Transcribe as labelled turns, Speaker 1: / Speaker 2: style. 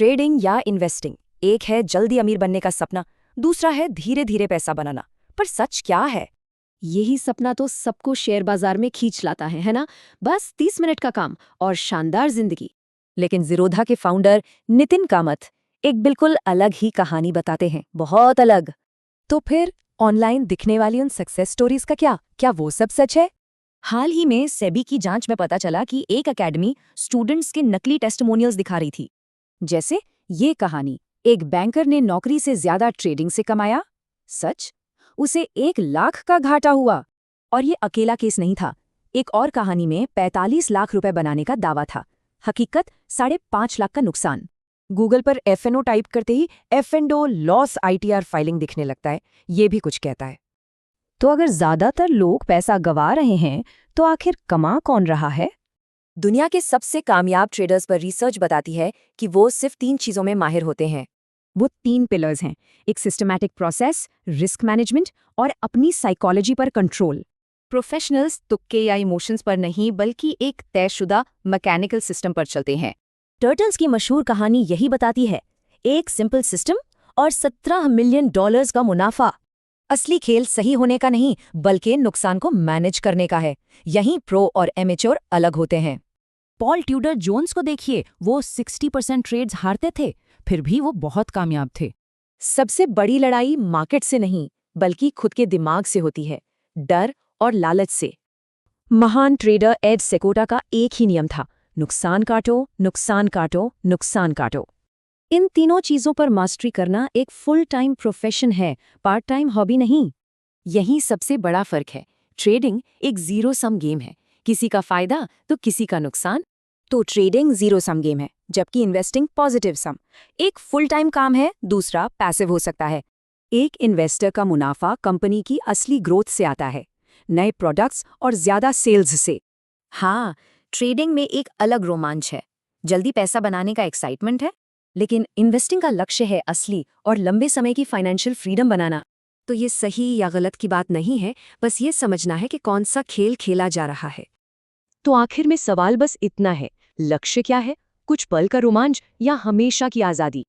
Speaker 1: Trading या investing, एक है जल्दी अमीर बनने का सपना, दूसरा है धीरे धीरे पैसा बनाना। पर सच क्या है?
Speaker 2: यही सपना तो सबको शेयर बाजार में खींच लाता है ना? बस 30 मिनट का काम और शानदार जिंदगी।
Speaker 1: लेकिन ज़ीरोधा के फाउंडर नितिन कामत एक बिल्कुल अलग ही कहानी बताते हैं, बहुत अलग। तो फिर ऑनलाइन दिखने वाली उन सक्सेस स्टोरीज का क्या वो सब सच है? हाल ही में सेबी की जांच में पता चला कि एक एकेडमी स्टूडेंट्स के नकली टेस्टिमोनियल्स दिखा रही थी। जैसे ये कहानी, एक बैंकर ने नौकरी से ज्यादा ट्रेडिंग से कमाया। सच, उसे 1 लाख का घाटा हुआ। और ये अकेला केस नहीं था। एक और कहानी में 45 लाख रुपए बनाने का दावा था, हकीकत 5.5 लाख का नुकसान। गूगल पर एफएनओ टाइप करते ही एफएनओ लॉस आईटीआर फाइलिंग दिखने लगता है। ये भी कुछ कहता है। तो अगर ज्यादातर लोग पैसा गंवा रहे हैं, तो आखिर कमा कौन रहा है? दुनिया के सबसे कामयाब ट्रेडर्स पर रिसर्च बताती है कि वो सिर्फ 3 चीजों में माहिर होते हैं। वो 3 पिलर्स हैं, एक सिस्टमैटिक प्रोसेस, रिस्क मैनेजमेंट और अपनी साइकोलॉजी पर कंट्रोल। प्रोफेशनल्स तुक्के या इमोशंस पर नहीं, बल्कि एक तयशुदा मैकेनिकल सिस्टम पर चलते हैं। टर्टल्स की मशहूर कहानी यही बताती है, एक सिंपल सिस्टम और $17 मिलियन का मुनाफा। असली खेल सही होने का नहीं, बल्कि नुकसान को मैनेज करने का है। यहीं प्रो और एमेच्योर अलग होते हैं। पॉल ट्यूडर जोन्स को देखिए, वो 60% ट्रेड्स हारते थे, फिर भी वो बहुत कामयाब थे। सबसे बड़ी लड़ाई मार्केट से नहीं, बल्कि खुद के दिमाग से होती है, डर और लालच से। महान ट्रेडर एड सेकोटा का एक ही नियम था, नुकसान काटो, नुकसान काटो, नुकसान काटो। इन तीनों चीजों पर मास्टरी करना एक फुल टाइम प्रोफेशन है, पार्ट टाइम हॉबी नहीं। यही सबसे बड़ा फर्क है। ट्रेडिंग एक जीरो सम गेम है, किसी का फायदा तो किसी का नुकसान। तो ट्रेडिंग जीरो सम गेम है, जबकि इन्वेस्टिंग पॉजिटिव सम। एक फुल टाइम काम है, दूसरा पैसिव हो सकता है। एक इन्वेस्टर का मुनाफा कंपनी की असली ग्रोथ से आता है, नए प्रोडक्ट्स और ज्यादा सेल्स से। हाँ, ट्रेडिंग में एक अलग रोमांच है, जल्दी पैसा बनाने का एक्साइटमेंट है, लेकिन इन्वेस्टिंग का लक्ष्य है असली और लंबे समय की फाइनेंशियल फ्रीडम बनाना। तो ये सही या गलत की बात नहीं है, बस ये समझना है कि कौन सा खेल खेला जा रहा है। तो आखिर में सवाल बस इतना है, लक्ष्य क्या है? कुछ पल का रोमांच या हमेशा की आज़ादी?